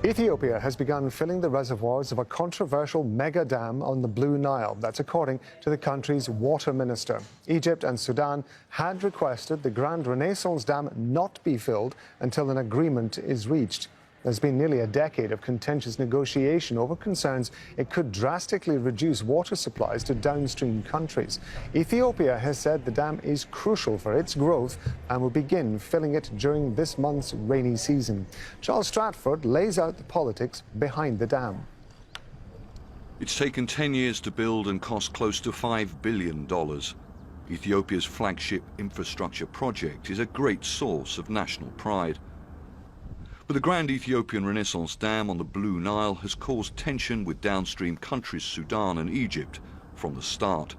Ethiopia has begun filling the reservoirs of a controversial mega dam on the Blue Nile. That's according to the country's water minister. Egypt and Sudan had requested the Grand Renaissance Dam not be filled until an agreement is reached. There's been nearly a decade of contentious negotiation over concerns it could drastically reduce water supplies to downstream countries. Ethiopia has said the dam is crucial for its growth and will begin filling it during this month's rainy season. Charles Stratford lays out the politics behind the dam. It's taken 10 years to build and cost close to $5 billion. Ethiopia's flagship infrastructure project is a great source of national pride. But the Grand Ethiopian Renaissance Dam on the Blue Nile has caused tension with downstream countries Sudan and Egypt from the start.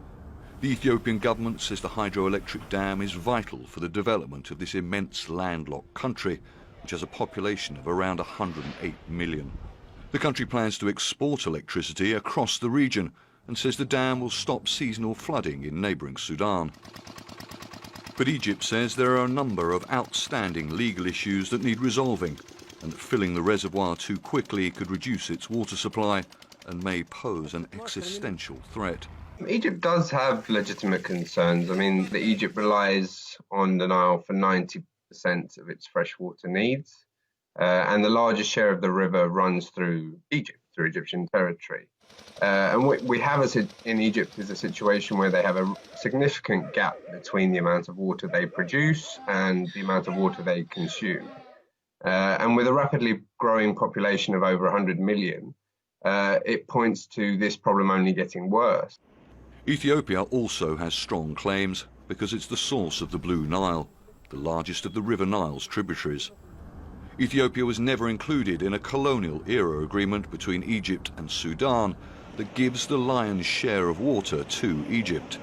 The Ethiopian government says the hydroelectric dam is vital for the development of this immense landlocked country, which has a population of around 108 million. The country plans to export electricity across the region and says the dam will stop seasonal flooding in neighbouring Sudan. But Egypt says there are a number of outstanding legal issues that need resolving, and that filling the reservoir too quickly could reduce its water supply and may pose an existential threat. Egypt does have legitimate concerns. I mean, Egypt relies on the Nile for 90% of its freshwater needs, and the largest share of the river runs through Egypt, through Egyptian territory. And what we have in Egypt is a situation where they have a significant gap between the amount of water they produce and the amount of water they consume. And with a rapidly growing population of over 100 million, it points to this problem only getting worse. Ethiopia also has strong claims because it's the source of the Blue Nile, the largest of the River Nile's tributaries. Ethiopia was never included in a colonial-era agreement between Egypt and Sudan that gives the lion's share of water to Egypt.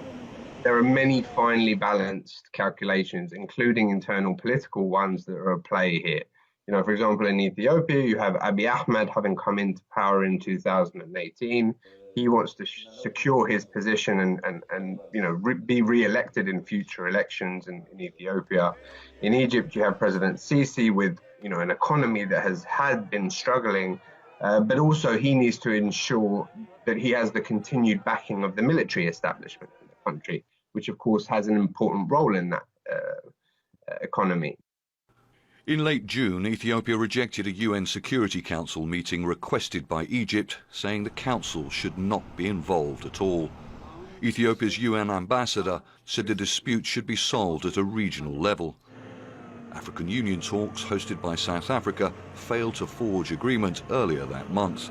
There are many finely balanced calculations, including internal political ones, that are at play here. You know, for example, in Ethiopia, you have Abiy Ahmed having come into power in 2018. He wants to secure his position and be re-elected in future elections in Ethiopia. In Egypt, you have President Sisi with an economy that had been struggling, but also he needs to ensure that he has the continued backing of the military establishment in the country, which of course has an important role in that economy. In late June, Ethiopia rejected a UN Security Council meeting requested by Egypt, saying the Council should not be involved at all. Ethiopia's UN ambassador said the dispute should be solved at a regional level. African Union talks hosted by South Africa failed to forge agreement earlier that month.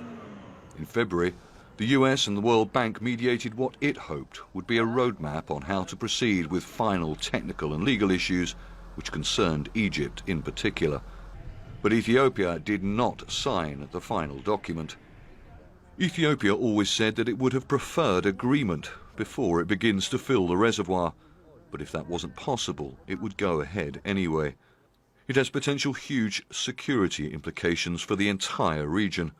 In February, the US and the World Bank mediated what it hoped would be a roadmap on how to proceed with final technical and legal issues which concerned Egypt in particular. But Ethiopia did not sign the final document. Ethiopia always said that it would have preferred agreement before it begins to fill the reservoir, but if that wasn't possible, it would go ahead anyway. It has potential huge security implications for the entire region.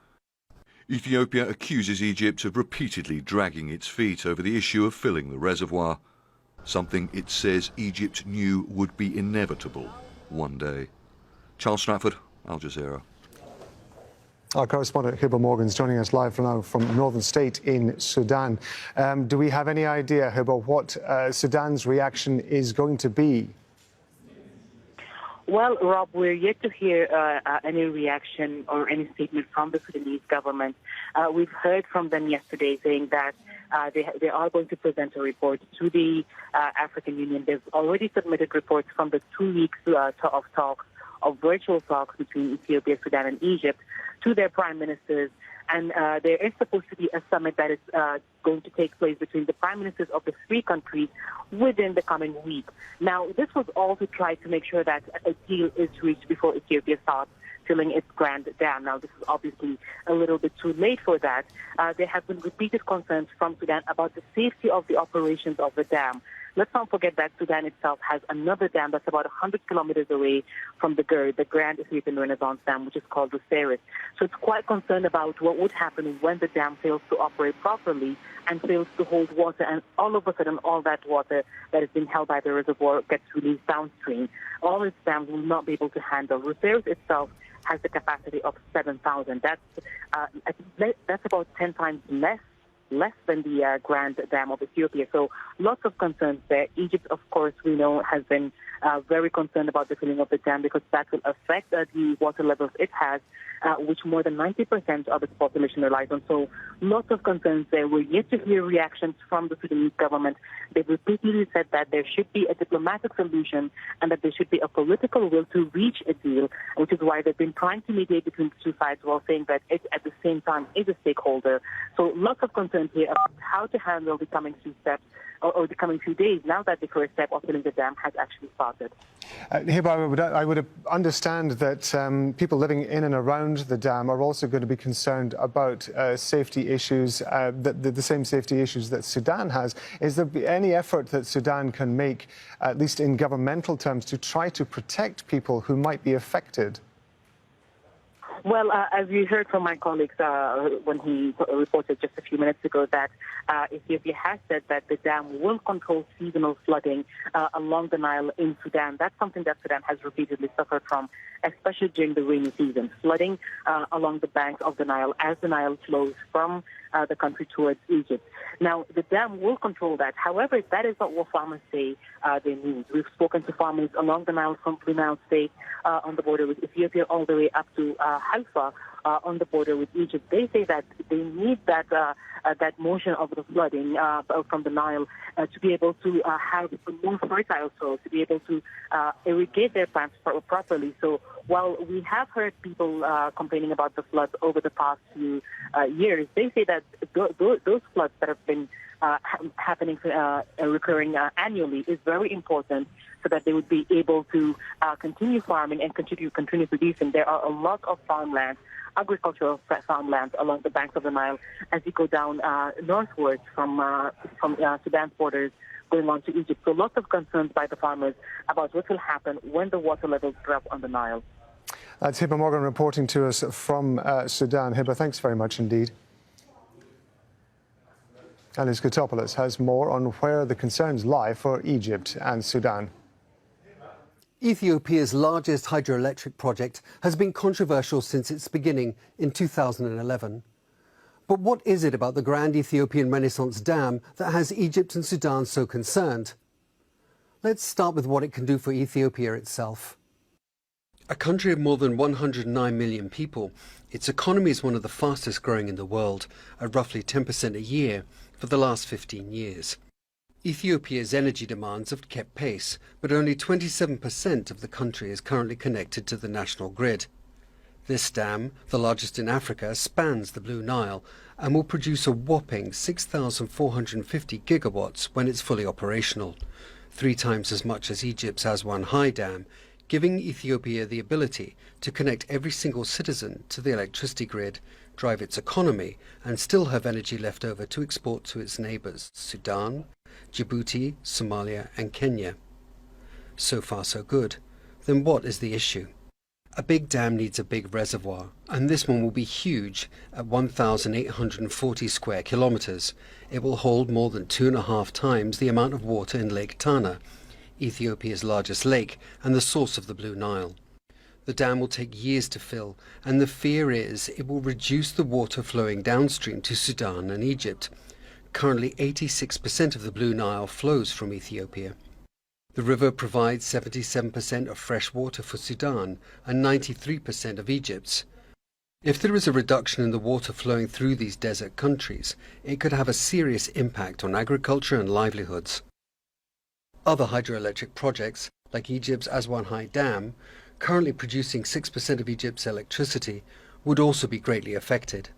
Ethiopia accuses Egypt of repeatedly dragging its feet over the issue of filling the reservoir, something it says Egypt knew would be inevitable one day. Charles Stratford, Al Jazeera. Our correspondent Hiba Morgan is joining us live now from Northern State in Sudan. Do we have any idea, Hiba, what Sudan's reaction is going to be? Well, Rob, we're yet to hear any reaction or any statement from the Sudanese government. We've heard from them yesterday saying that they are going to present a report to the African Union. They've already submitted reports from the 2 weeks of talks, of virtual talks between Ethiopia, Sudan, and Egypt to their prime ministers. And there is supposed to be a summit that is going to take place between the prime ministers of the three countries within the coming week. Now, this was all to try to make sure that a deal is reached before Ethiopia starts filling its grand dam. Now, this is obviously a little bit too late for that. There have been repeated concerns from Sudan about the safety of the operations of the dam. let's not forget that Sudan itself has another dam that's about 100 kilometers away from the GER, the Grand Ethiopian Renaissance Dam, which is called the Ceres. So it's quite concerned about what would happen when the dam fails to operate properly and fails to hold water, and all of a sudden all that water that is being held by the reservoir gets released downstream. All its dams will not be able to handle. The Ceres itself has the capacity of 7,000. That's about 10 times less than the Grand Dam of Ethiopia. So lots of concerns there. Egypt, of course, we know, has been very concerned about the filling of the dam because that will affect the water levels it has, which more than 90% of its population relies on. So lots of concerns there. We're yet to hear reactions from the Sudanese government. They've repeatedly said that there should be a diplomatic solution and that there should be a political will to reach a deal, which is why they've been trying to mediate between the two sides while saying that it, at the same time, is a stakeholder. So lots of concerns here about how to handle the coming few steps or the coming few days now that the first step of filling the dam has actually started. I would understand that people living in and around the dam are also going to be concerned about safety issues, the same safety issues that Sudan has. Is there any effort that Sudan can make, at least in governmental terms, to try to protect people who might be affected? Well, as you heard from my colleagues when he reported just a few minutes ago that Ethiopia has said that the dam will control seasonal flooding along the Nile in Sudan. That's something that Sudan has repeatedly suffered from, especially during the rainy season. Flooding along the banks of the Nile as the Nile flows from the country towards Egypt. Now, the dam will control that. However, that is not what farmers say they need. We've spoken to farmers along the Nile from Blue Nile State on the border with Ethiopia all the way up to Haifa on the border with Egypt. They say that they need that motion of the flooding from the Nile to be able to have more fertile soil, to be able to irrigate their plants properly. So while we have heard people complaining about the floods over the past few years, they say that those floods that have been happening, recurring annually is very important so that they would be able to continue farming and continue producing. There are a lot of farmland, agricultural farmland along the banks of the Nile as you go down northwards from Sudan's borders going on to Egypt. So lots of concerns by the farmers about what will happen when the water levels drop on the Nile. That's Hiba Morgan reporting to us from Sudan. Hiba, thanks very much indeed. Alice Kotopoulos has more on where the concerns lie for Egypt and Sudan. Ethiopia's largest hydroelectric project has been controversial since its beginning in 2011. But what is it about the Grand Ethiopian Renaissance Dam that has Egypt and Sudan so concerned? Let's start with what it can do for Ethiopia itself. A country of more than 109 million people, its economy is one of the fastest growing in the world, at roughly 10% a year for the last 15 years. Ethiopia's energy demands have kept pace, but only 27% of the country is currently connected to the national grid. This dam, the largest in Africa, spans the Blue Nile and will produce a whopping 6,450 gigawatts when it's fully operational, 3 times as much as Egypt's Aswan High Dam, giving Ethiopia the ability to connect every single citizen to the electricity grid, drive its economy, and still have energy left over to export to its neighbours, Sudan, Djibouti, Somalia and Kenya. So far so good. Then what is the issue? A big dam needs a big reservoir, and this one will be huge at 1,840 square kilometres. It will hold more than 2.5 times the amount of water in Lake Tana, Ethiopia's largest lake and the source of the Blue Nile. The dam will take years to fill, and the fear is it will reduce the water flowing downstream to Sudan and Egypt. Currently 86% of the Blue Nile flows from Ethiopia. The river provides 77% of fresh water for Sudan and 93% of Egypt's. If there is a reduction in the water flowing through these desert countries, it could have a serious impact on agriculture and livelihoods. Other hydroelectric projects, like Egypt's Aswan High Dam, currently producing 6% of Egypt's electricity, would also be greatly affected.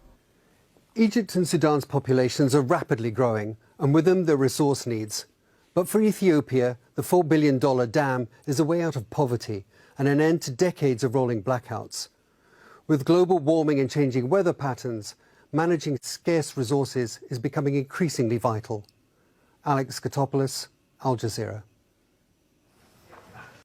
Egypt and Sudan's populations are rapidly growing, and with them their resource needs. But for Ethiopia, the $4 billion dam is a way out of poverty and an end to decades of rolling blackouts. With global warming and changing weather patterns, managing scarce resources is becoming increasingly vital. Alex Kotopoulos, Al Jazeera.